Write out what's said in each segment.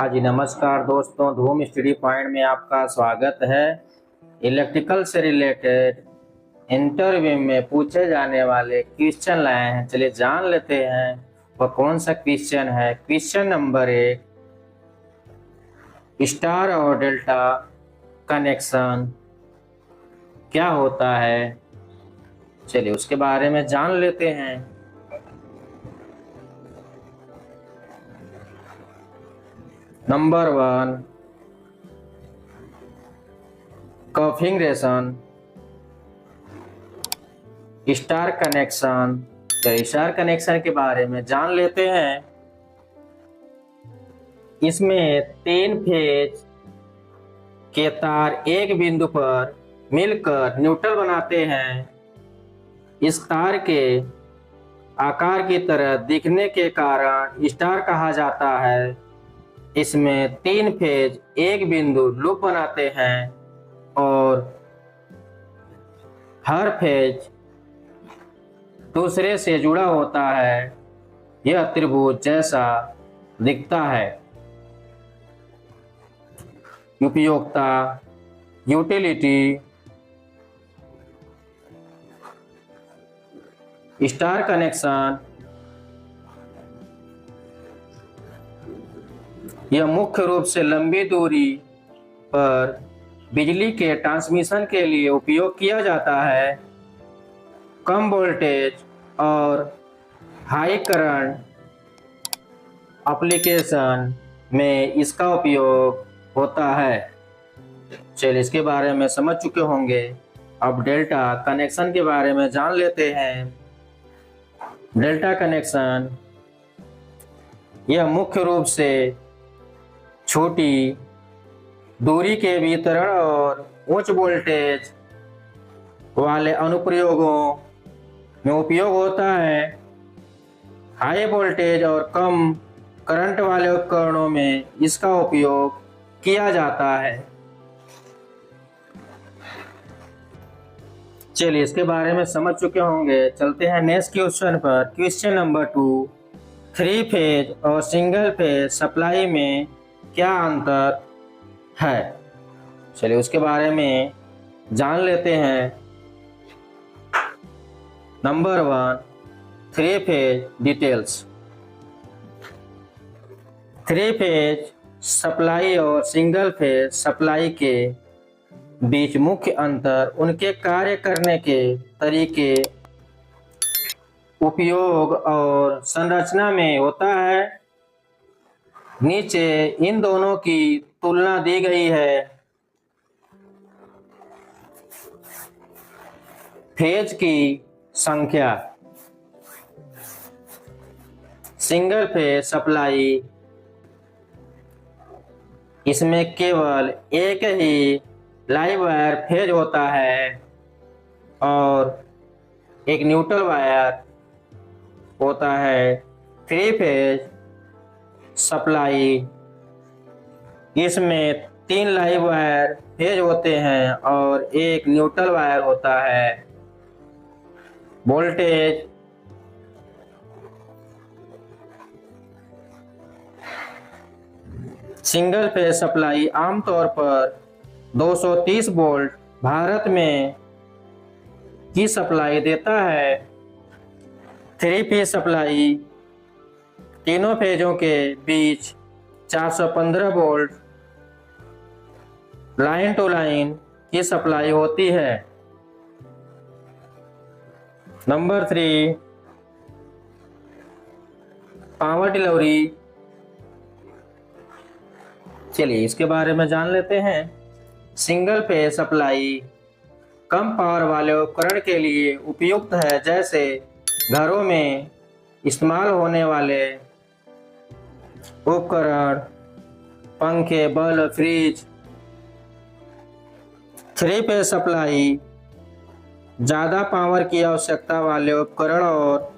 हाँ जी, नमस्कार दोस्तों, धूम स्टडी पॉइंट में आपका स्वागत है। इलेक्ट्रिकल से रिलेटेड इंटरव्यू में पूछे जाने वाले क्वेश्चन लाए हैं। चलिए जान लेते हैं वह कौन सा क्वेश्चन है। क्वेश्चन नंबर 1, स्टार और डेल्टा कनेक्शन क्या होता है। चलिए उसके बारे में जान लेते हैं। Number 1, configuration star connection. तो स्टार कनेक्शन के बारे में जान लेते हैं। इसमें 3 फेज के तार एक बिंदु पर मिलकर न्यूट्रल बनाते हैं। इस तार के आकार की तरह दिखने के कारण स्टार कहा जाता है। इसमें 3 फेज एक बिंदु लूप बनाते हैं और हर फेज दूसरे से जुड़ा होता है। यह त्रिभुज जैसा दिखता है। उपयोगिता, यूटिलिटी, स्टार कनेक्शन यह मुख्य रूप से लंबी दूरी पर बिजली के ट्रांसमिशन के लिए उपयोग किया जाता है। कम वोल्टेज और हाई करंट एप्लीकेशन में इसका उपयोग होता है। चलिए इसके बारे में समझ चुके होंगे। अब डेल्टा कनेक्शन के बारे में जान लेते हैं। डेल्टा कनेक्शन यह मुख्य रूप से छोटी दूरी के वितरण और उच्च वोल्टेज वाले अनुप्रयोगों में उपयोग होता है। हाई वोल्टेज और कम करंट वाले उपकरणों में इसका उपयोग किया जाता है। चलिए इसके बारे में समझ चुके होंगे। चलते हैं नेक्स्ट क्वेश्चन पर। क्वेश्चन नंबर 2, 3 फेज और सिंगल फेज सप्लाई में क्या अंतर है। चलिए उसके बारे में जान लेते हैं। Number 1, 3 phase details. 3 phase supply और सिंगल फेज सप्लाई के बीच मुख्य अंतर उनके कार्य करने के तरीके, उपयोग और संरचना में होता है। नीचे इन दोनों की तुलना दी गई है। फेज की संख्या। सिंगल फेज सप्लाई, इसमें केवल एक ही लाइव वायर फेज होता है और एक न्यूट्रल वायर होता है। 3 फेज सप्लाई, इसमें 3 लाइव वायर फेज होते हैं और एक न्यूट्रल वायर होता है। वोल्टेज सिंगल फेज सप्लाई आमतौर पर 230 वोल्ट भारत में की सप्लाई देता है। 3 फेज सप्लाई तीनों फेजों के बीच 415 वोल्ट लाइन टू लाइन की सप्लाई होती है। Number 3, power delivery. चलिए इसके बारे में जान लेते हैं। सिंगल फेज सप्लाई कम पावर वाले उपकरण के लिए उपयुक्त है, जैसे घरों में इस्तेमाल होने वाले उपकरण, पंखे, बल्ब, फ्रिज। 3 फेज सप्लाई ज़्यादा पावर की आवश्यकता वाले उपकरण और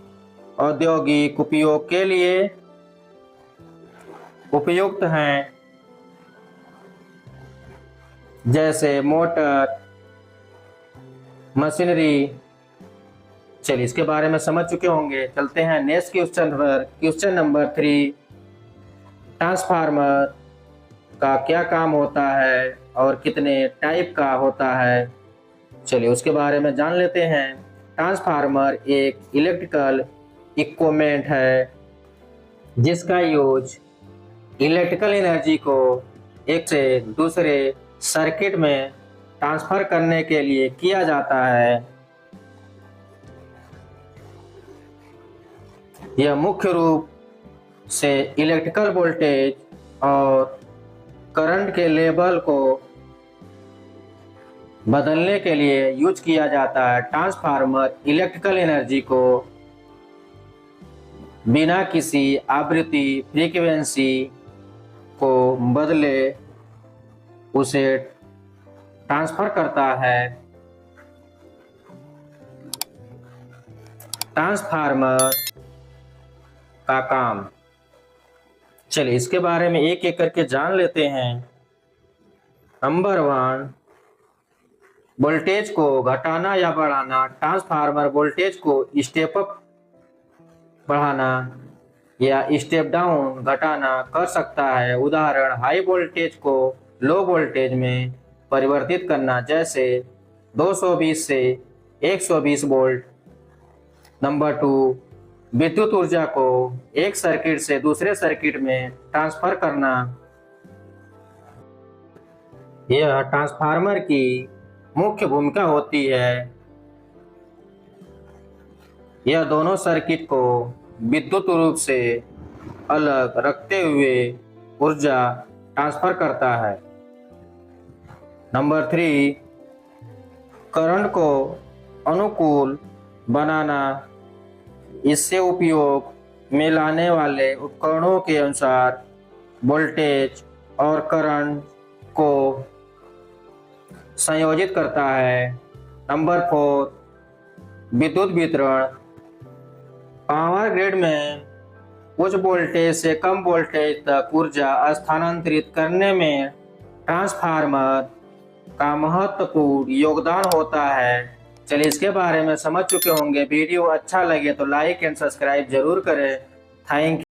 औद्योगिक उपयोग के लिए उपयुक्त हैं, जैसे मोटर, मशीनरी। चलिए इसके बारे में समझ चुके होंगे। चलते हैं नेक्स्ट क्वेश्चन पर। क्वेश्चन नंबर 3, ट्रांसफार्मर का क्या काम होता है और कितने टाइप का होता है, चलिए उसके बारे में जान लेते हैं। ट्रांसफार्मर एक इलेक्ट्रिकल इक्विपमेंट है जिसका यूज इलेक्ट्रिकल एनर्जी को एक से दूसरे सर्किट में ट्रांसफर करने के लिए किया जाता है। यह मुख्य रूप से इलेक्ट्रिकल वोल्टेज और करंट के लेवल को बदलने के लिए यूज किया जाता है। ट्रांसफार्मर इलेक्ट्रिकल एनर्जी को बिना किसी आवृत्ति फ्रीक्वेंसी को बदले उसे ट्रांसफर करता है। ट्रांसफार्मर का काम, चलिए इसके बारे में एक एक करके जान लेते हैं। नंबर 1, वोल्टेज को घटाना या बढ़ाना। ट्रांसफार्मर वोल्टेज को स्टेप अप बढ़ाना या स्टेप डाउन घटाना कर सकता है। उदाहरण, हाई वोल्टेज को लो वोल्टेज में परिवर्तित करना, जैसे 220 से 120 वोल्ट। नंबर 2, विद्युत ऊर्जा को एक सर्किट से दूसरे सर्किट में ट्रांसफर करना। यह ट्रांसफार्मर की मुख्य भूमिका होती है। यह दोनों सर्किट को विद्युत रूप से अलग रखते हुए ऊर्जा ट्रांसफर करता है। नंबर 3, करंट को अनुकूल बनाना। इससे उपयोग में लाने वाले उपकरणों के अनुसार वोल्टेज और करंट को संयोजित करता है। नंबर 4, विद्युत वितरण। पावर ग्रिड में उच्च वोल्टेज से कम वोल्टेज तक ऊर्जा स्थानांतरित करने में ट्रांसफार्मर का महत्वपूर्ण योगदान होता है। चलिए इसके बारे में समझ चुके होंगे। वीडियो अच्छा लगे तो लाइक एंड सब्सक्राइब जरूर करें। Thank you.